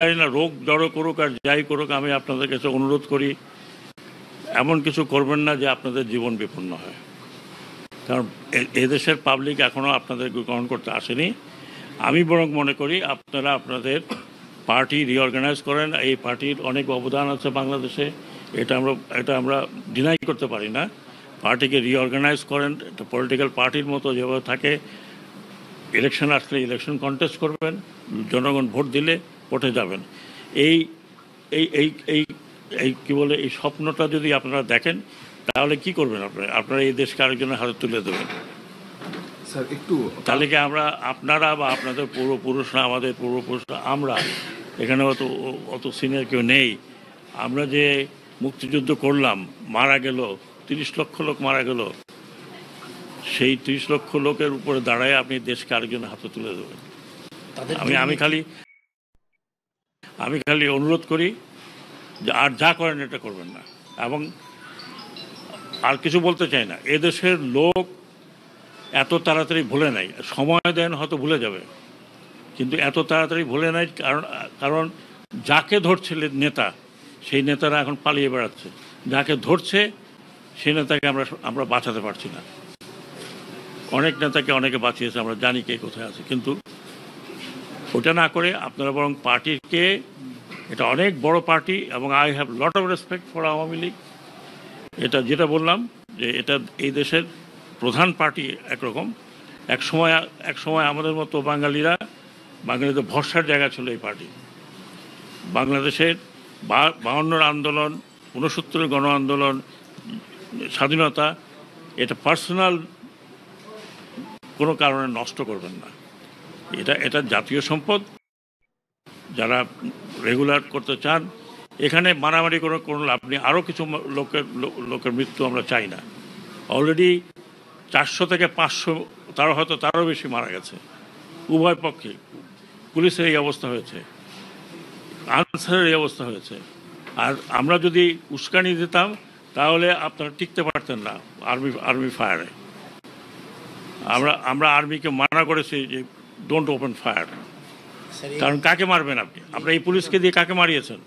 জানি না রোগ জড়ো করুক আর যাই করুক, আমি আপনাদের কাছে অনুরোধ করি এমন কিছু করবেন না যে আপনাদের জীবন বিপন্ন হয়। কারণ এদেশের পাবলিক এখনও আপনাদের গ্রহণ করতে আসেনি। আমি বরং মনে করি আপনারা আপনাদের পার্টি রিঅর্গানাইজ করেন। এই পার্টির অনেক অবদান আছে বাংলাদেশে, এটা আমরা ডিনাই করতে পারি না। পার্টিকে রিঅর্গানাইজ করেন, একটা পলিটিক্যাল পার্টির মতো যেভাবে থাকে। ইলেকশন আসলে ইলেকশন কন্টেস্ট করবেন, জনগণ ভোট দিলে ভোটে যাবেন। এই এই এই এই এই কী বলে, এই স্বপ্নটা যদি আপনারা দেখেন তাহলে কি করবেন আপনারা এই দেশকে আরেকজনের হাতে তুলে দেবেন। স্যার একটু তাহলে কি আপনারা বা আপনাদের পূর্বপুরুষরা, আমাদের পূর্বপুরুষরা, আমরা এখানে অত সিনিয়র কেউ নেই। আমরা যে মুক্তিযুদ্ধ করলাম, মারা গেল 30 লক্ষ লোক মারা গেল, সেই 30 লক্ষ লোকের উপরে দাঁড়ায় আপনি দেশকে আরেকজনের হাতে তুলে দেবেন। আমি খালি অনুরোধ করি যে আর যা করেন এটা করবেন না। এবং আর কিছু বলতে চাই না। এদেশের লোক এত তাড়াতাড়ি ভুলে নাই, সময় দেন হয়তো ভুলে যাবে, কিন্তু এত তাড়াতাড়ি ভুলে নাই। কারণ যাকে ধরছিলেন নেতা, সেই নেতারা এখন পালিয়ে বেড়াচ্ছে। যাকে ধরছে সেই নেতাকে আমরা বাঁচাতে পারছি না। অনেক নেতাকে অনেকে বাঁচিয়েছে, আমরা জানি কে কোথায় আছে। কিন্তু ওটা না করে আপনারা বরং পার্টিকে, এটা অনেক বড় পার্টি এবং I have lot of respect for Awami League. এটা যেটা বললাম যে এটা এই দেশের প্রধান পার্টি একরকম। এক সময় আমাদের মতো বাঙালিদের ভরসার জায়গা ছিল এই পার্টি। বাংলাদেশের 52 আন্দোলন, 69 গণ আন্দোলন, স্বাধীনতা, এটা পার্সোনাল কোনো কারণে নষ্ট করবেন না। এটা জাতীয় সম্পদ। যারা রেগুলার করতে চান, এখানে মারামারি করে কোনো লাভ নেই। আরও কিছু লোকের মৃত্যু আমরা চাই না। অলরেডি 400 থেকে 500, তারও বেশি মারা গেছে উভয় পক্ষে। পুলিশের এই অবস্থা হয়েছে, আনসারের এই অবস্থা হয়েছে। আর আমরা যদি উস্কানি দিতাম তাহলে আপনারা টিকতে পারতেন না আর্মি ফায়ারে। আমরা আর্মিকে মানা করেছি যে ডোন্ট ওপেন ফায়ার। কারণ কাকে মারবেন আপনি? আপনার এই পুলিশকে দিয়ে কাকে মারিয়েছেন?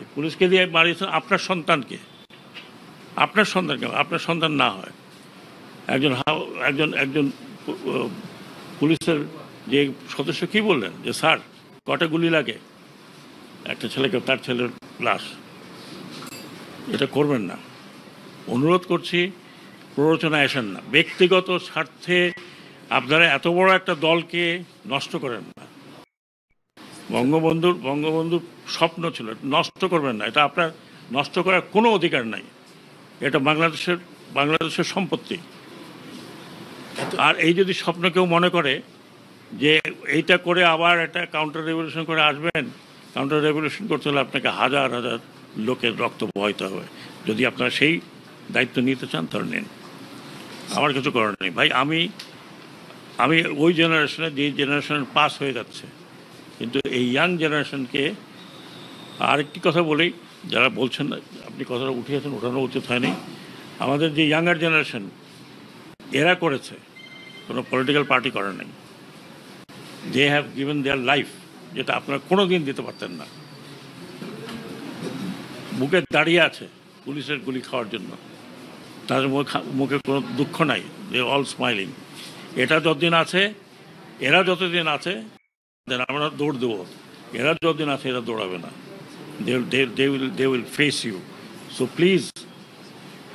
এই পুলিশকে দিয়ে মারিয়েছেন আপনার সন্তানকে। আপনার সন্তান না হয় একজন পুলিশের যে সদস্য কি বললেন যে স্যার কটা গুলি লাগে একটা ছেলেকে, তার ছেলের লাশ। এটা করবেন না, অনুরোধ করছি। প্ররোচনায় আসেন না, ব্যক্তিগত স্বার্থে আপনারা এত বড় একটা দলকে নষ্ট করেন না। বঙ্গবন্ধুর স্বপ্ন ছিল, নষ্ট করবেন না। এটা আপনার নষ্ট করার কোনো অধিকার নাই। এটা বাংলাদেশের সম্পত্তি। আর এই যদি স্বপ্ন কেউ মনে করে যে এইটা করে আবার একটা কাউন্টার রেভলিউশন করে আসবেন, কাউন্টার রেভলিউশন করতে হলে আপনাকে হাজার হাজার লোকের রক্ত বহাইতে হবে। যদি আপনারা সেই দায়িত্ব নিতে চান তাহলে নিন, আমার কিছু করার নেই ভাই। আমি ওই জেনারেশনে, যে জেনারেশন পাস হয়ে যাচ্ছে, কিন্তু এই ইয়াং জেনারেশনকে আরেকটি কথা বলি, যারা বলছেন না, আপনি কথাটা উঠিয়েছেন, ওঠানো উচিত হয়নি। আমাদের যে ইয়াঙ্গার জেনারেশন, এরা করেছে, কোনো পলিটিক্যাল পার্টি করে নাই। They have given their life, যেটা আপনারা কোনো দিন দিতে পারতেন না। বুকে দাঁড়িয়ে আছে পুলিশের গুলি খাওয়ার জন্য, তাদের মুখে কোনো দুঃখ নাই, দে অল স্মাইলিং। এরা যতদিন আছে আমরা দৌড় দেবো। এরা যতদিন আছে এরা দৌড়াবে না। They will face you. So please,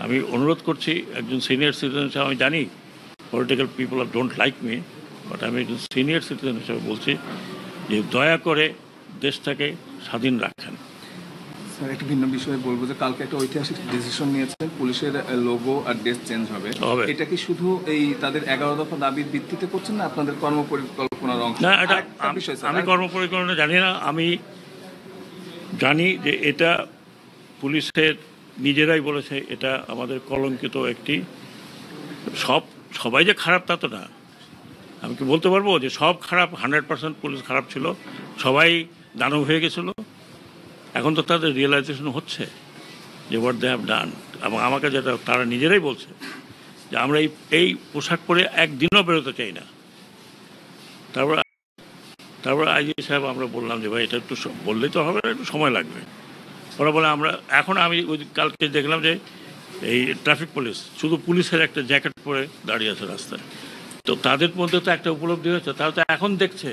আমি অনুরোধ করছি, একজন সিনিয়র সিটিজেন হিসেবে আমি জানি political people don't like me, but আমি একজন সিনিয়র সিটিজেন হিসেবে বলছি যে দয়া করে দেশটাকে স্বাধীন রাখেন। স্যার একটা ভিন্ন বিষয়ে বলবো যে কালকে একটা ঐতিহাসিক ডিসিশন নিয়েছেন, পুলিশের লোগো আর ড্রেস চেঞ্জ হবে। এটা কি শুধু এই তাদের 11 দফা দাবির ভিত্তিতে করছেন না আপনাদের কর্মপরিকল্পনার অংশ? না, এটা আমি কর্মপরিকল্পনা জানি না। আমি জানি যে এটা পুলিশের নিজেরাই বলেছে এটা আমাদের কলঙ্কিত একটি। সবাই যে খারাপ তা তো না। আমি কি বলতে পারবো যে সব খারাপ? 100% পুলিশ খারাপ ছিল, সবাই দানব হয়ে গেছিল। এখন তো তাদের রিয়েলাইজেশন হচ্ছে যে হোয়াট দে হ্যাভ ডান। এবং আমাকে যেটা তারা নিজেরাই বলছে যে আমরা এই পোশাক পরে একদিনও বেরোতে চাই না। তারপর তারপর আইজি সাহেব আমরা বললাম যে ভাই এটা একটু বললেই তো হবে না, একটু সময় লাগবে। ওরা বলে আমরা এখন আমি ওই কালকে দেখলাম যে এই ট্রাফিক পুলিশ শুধু পুলিশের একটা জ্যাকেট পরে দাঁড়িয়ে আছে রাস্তায়। তো তাদের মধ্যে তো একটা উপলব্ধি হয়েছে, তারা তো এখন দেখছে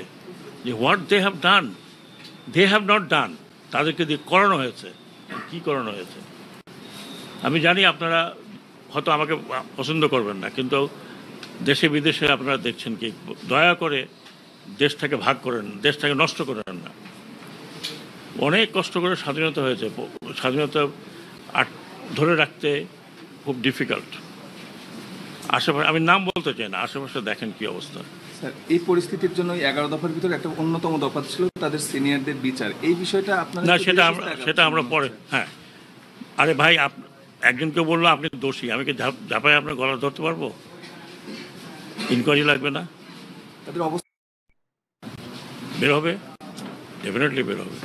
যে what they have not done, তাদেরকে দিয়ে করানো হয়েছে, কি করানো হয়েছে। আমি জানি আপনারা হয়তো আমাকে পছন্দ করবেন না, কিন্তু দেশে বিদেশে আপনারা দেখছেন কি, দয়া করে দেশটাকে ভাগ করেন, দেশটাকে নষ্ট করেন না। অনেক কষ্ট করে স্বাধীনতা হয়েছে, স্বাধীনতা ধরে রাখতে খুব ডিফিকাল্ট। আশেপাশে আমি নাম বলতে চাই না, আশেপাশে দেখেন কি অবস্থা। স্যার, এই পরিস্থিতির জন্য 11 দফার ভিতরে একটা অন্যতম দফা ছিল তাদের সিনিয়রদের বিচার। এই বিষয়টা আপনারা না, সেটা আমরা পরে, হ্যাঁ। আরে ভাই, একজনকে বললো আপনি দোষী, আমি কি ঝাঁপায় আপনার গলা ধরতে পারবো? ইনকোয়ারি লাগবে না? তাদের অবস্থা বের হবে, ডেফিনেটলি বের হবে।